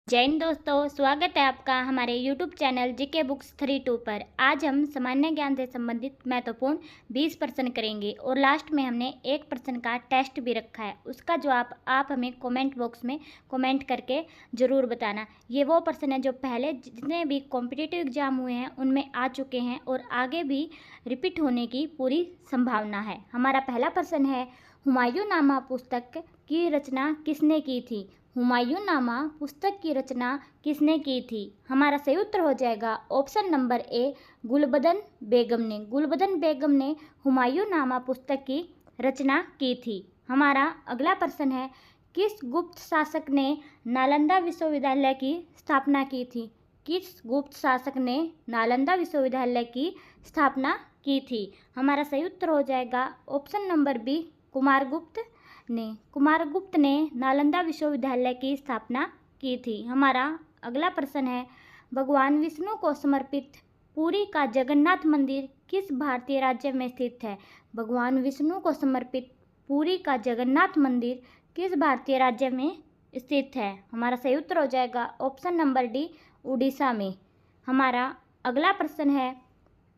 जय हिंद दोस्तों, स्वागत है आपका हमारे YouTube चैनल जीके बुक्स 32 पर। आज हम सामान्य ज्ञान से संबंधित महत्वपूर्ण 20 प्रश्न करेंगे और लास्ट में हमने एक प्रश्न का टेस्ट भी रखा है। उसका जवाब आप हमें कमेंट बॉक्स में कमेंट करके ज़रूर बताना। ये वो प्रश्न है जो पहले जितने भी कॉम्पिटिटिव एग्जाम हुए हैं उनमें आ चुके हैं और आगे भी रिपीट होने की पूरी संभावना है। हमारा पहला प्रश्न है, हुमायूंनामा पुस्तक की रचना किसने की थी? हुमायूंनामा पुस्तक की रचना किसने की थी? हमारा सही उत्तर हो जाएगा ऑप्शन नंबर ए, गुलबदन बेगम ने। गुलबदन बेगम ने हुमायूंनामा पुस्तक की रचना की थी। हमारा अगला प्रश्न है, किस गुप्त शासक ने नालंदा विश्वविद्यालय की स्थापना की थी? किस गुप्त शासक ने नालंदा विश्वविद्यालय की स्थापना की थी? हमारा सही उत्तर हो जाएगा ऑप्शन नंबर बी, कुमारगुप्त ने। कुमारगुप्त ने नालंदा विश्वविद्यालय की स्थापना की थी। हमारा अगला प्रश्न है, भगवान विष्णु को समर्पित पुरी का जगन्नाथ मंदिर किस भारतीय राज्य में स्थित है? भगवान विष्णु को समर्पित पुरी का जगन्नाथ मंदिर किस भारतीय राज्य में स्थित है? हमारा सही उत्तर हो जाएगा ऑप्शन नंबर डी, उड़ीसा में। हमारा अगला प्रश्न है,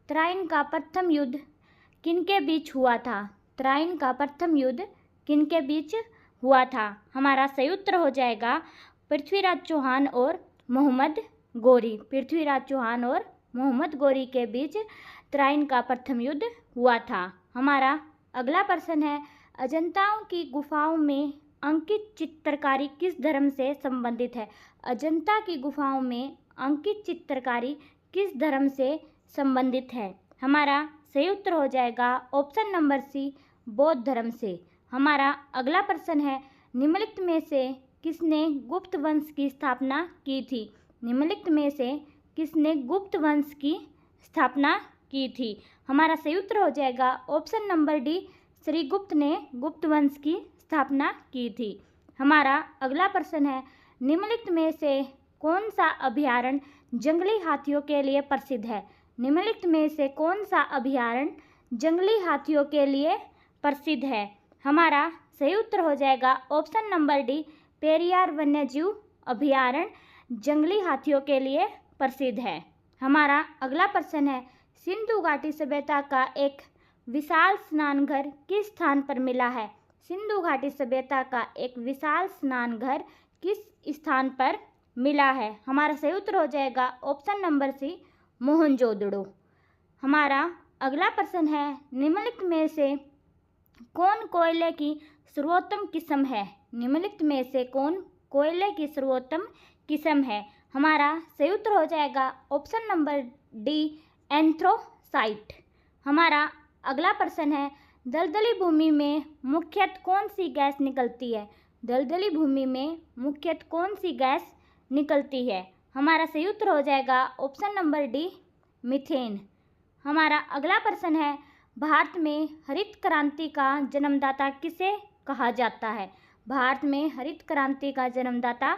तराइन का प्रथम युद्ध किनके बीच हुआ था? तराइन का प्रथम युद्ध किनके बीच हुआ था? हमारा सही उत्तर हो जाएगा पृथ्वीराज चौहान और मोहम्मद गौरी। पृथ्वीराज चौहान और मोहम्मद गौरी के बीच तराइन का प्रथम युद्ध हुआ था। हमारा अगला प्रश्न है, अजंताओं की गुफाओं में अंकित चित्रकारी किस धर्म से संबंधित है? अजंता की गुफाओं में अंकित चित्रकारी किस धर्म से संबंधित है? हमारा सही उत्तर हो जाएगा ऑप्शन नंबर सी, बौद्ध धर्म से। हमारा अगला प्रश्न है, निम्नलिखित में से किसने गुप्त वंश की स्थापना की थी? निम्नलिखित में से किसने गुप्त वंश की स्थापना की थी? हमारा सही उत्तर हो जाएगा ऑप्शन नंबर डी, श्रीगुप्त ने गुप्त वंश की स्थापना की थी। हमारा अगला प्रश्न है, निम्नलिखित में से कौन सा अभयारण्य जंगली हाथियों के लिए प्रसिद्ध है? निम्नलिखित में से कौन सा अभयारण्य जंगली हाथियों के लिए प्रसिद्ध है? हमारा सही उत्तर हो जाएगा ऑप्शन नंबर डी, पेरियार वन्यजीव अभयारण्य जंगली हाथियों के लिए प्रसिद्ध है। हमारा अगला प्रश्न है, सिंधु घाटी सभ्यता का एक विशाल स्नानघर किस स्थान पर मिला है? सिंधु घाटी सभ्यता का एक विशाल स्नानघर किस स्थान पर मिला है? हमारा सही उत्तर हो जाएगा ऑप्शन नंबर सी, मोहनजोदड़ो। हमारा अगला प्रश्न है, निम्नलिखित में से कौन कोयले की सर्वोत्तम किस्म है? निम्नलिखित में से कौन कोयले की सर्वोत्तम किस्म है? हमारा सही उत्तर हो जाएगा ऑप्शन नंबर डी, एंथ्रोसाइट। हमारा अगला प्रश्न है, दलदली भूमि में मुख्यतः कौन सी गैस निकलती है? दलदली भूमि में मुख्यतः कौन सी गैस निकलती है? हमारा सही उत्तर हो जाएगा ऑप्शन नंबर डी, मीथेन। हमारा अगला प्रश्न है, भारत में हरित क्रांति का जन्मदाता किसे कहा जाता है? भारत में हरित क्रांति का जन्मदाता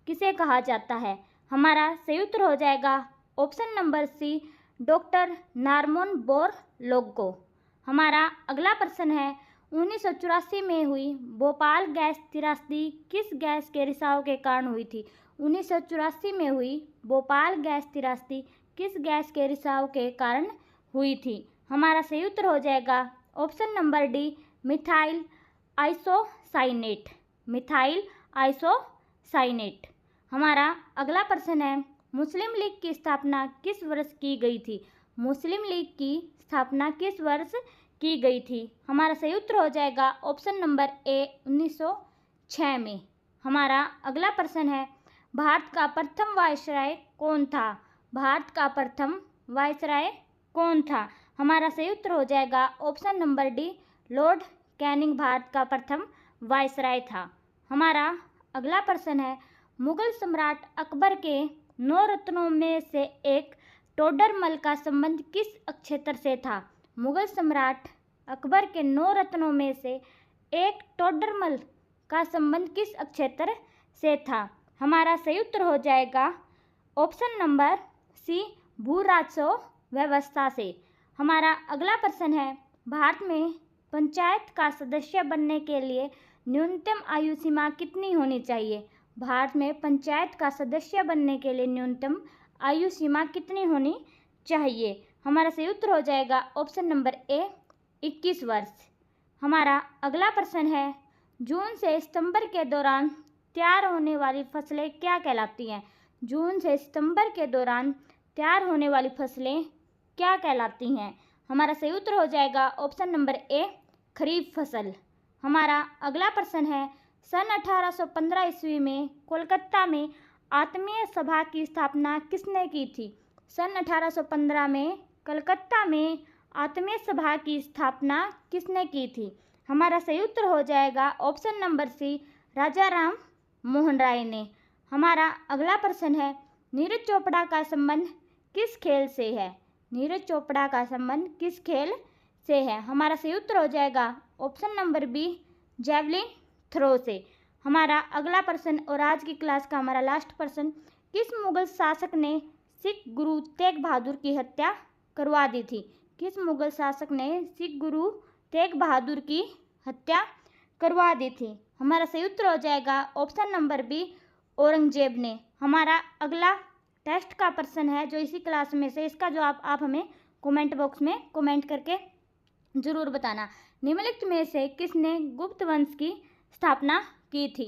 किसे कहा जाता है? हमारा सही उत्तर हो जाएगा option number C, doctor Norman Borlaug. हमारा अगला प्रश्न है, 1984 में हुई भोपाल गैस त्रासदी किस गैस के रिसाव के कारण हुई थी? 1984 में हुई भोपाल गैस त्रासदी किस गैस के रिसाव के कारण हुई थी? हमारा सही उत्तर हो जाएगा option number D, methyl isocyanate. Methyl isocyanate. हमारा अगला प्रश्न है, मुस्लिम लीग की स्थापना किस वर्ष की गई थी? मुस्लिम लीग की स्थापना किस वर्ष की गई थी? हमारा सही उत्तर हो जाएगा ऑप्शन नंबर ए, 1906 में। हमारा अगला प्रश्न है, भारत का प्रथम वायसराय कौन था? भारत का प्रथम वायसराय कौन था? हमारा सही उत्तर हो जाएगा option number D, Lord Canning Bharat का प्रथम वायसराय था। हमारा अगला प्रश्न है, मुगल सम्राट अकबर के 9 रत्नों में से एक टोडरमल का संबंध किस नक्षत्र से था? मुगल सम्राट अकबर के 9 रत्नों में से एक टोडरमल का संबंध किस नक्षत्र से था? हमारा सही उत्तर हो जाएगा ऑप्शन नंबर सी, भू राजस्व व्यवस्था से। हमारा अगला प्रश्न है, भारत में पंचायत का सदस्य बनने के लिए न्यूनतम आयु सीमा कितनी होनी चाहिए? भारत में पंचायत का सदस्य बनने के लिए न्यूनतम आयु सीमा कितनी होनी चाहिए? हमारा सही उत्तर हो जाएगा ऑप्शन नंबर ए 21 वर्ष। हमारा अगला प्रश्न है, जून से सितंबर के दौरान तैयार होने वाली फसलें क्या कहलाती हैं? जून से सितंबर के दौरान तैयार होने वाली फसलें क्या कहलाती हैं? हमारा सही उत्तर हो जाएगा ऑप्शन नंबर ए खरीफ फसल। हमारा अगला प्रश्न है, सन 1815 ईस्वी में कोलकाता में आत्मीय सभा की स्थापना किसने की थी? सन 1815 में कलकत्ता में आत्मीय सभा की स्थापना किसने की थी? हमारा सही उत्तर हो जाएगा ऑप्शन नंबर सी राजा राम मोहन राय ने। हमारा अगला प्रश्न है, नीरज चोपड़ा का संबंध किस खेल से है? नीरज चोपड़ा का संबंध किस खेल से है? हमारा सही उत्तर हो जाएगा option number B javelin throw से। हमारा अगला प्रश्न और आज की क्लास का हमारा लास्ट प्रश्न, किस मुगल शासक ने सिख गुरु तेग बहादुर की हत्या करवा दी थी? किस मुगल शासक ने सिख गुरु तेग बहादुर की हत्या करवा दी थी? हमारा सही उत्तर हो जाएगा ऑप्शन नंबर बी औरंगजेब ने। हमारा अगला टेस्ट का प्रश्न है जो इसी क्लास में से, इसका जवाब आप हमें कमेंट बॉक्स में कमेंट करके ज़रूर बताना। निम्नलिखित में से किसने गुप्त वंश की स्थापना की थी?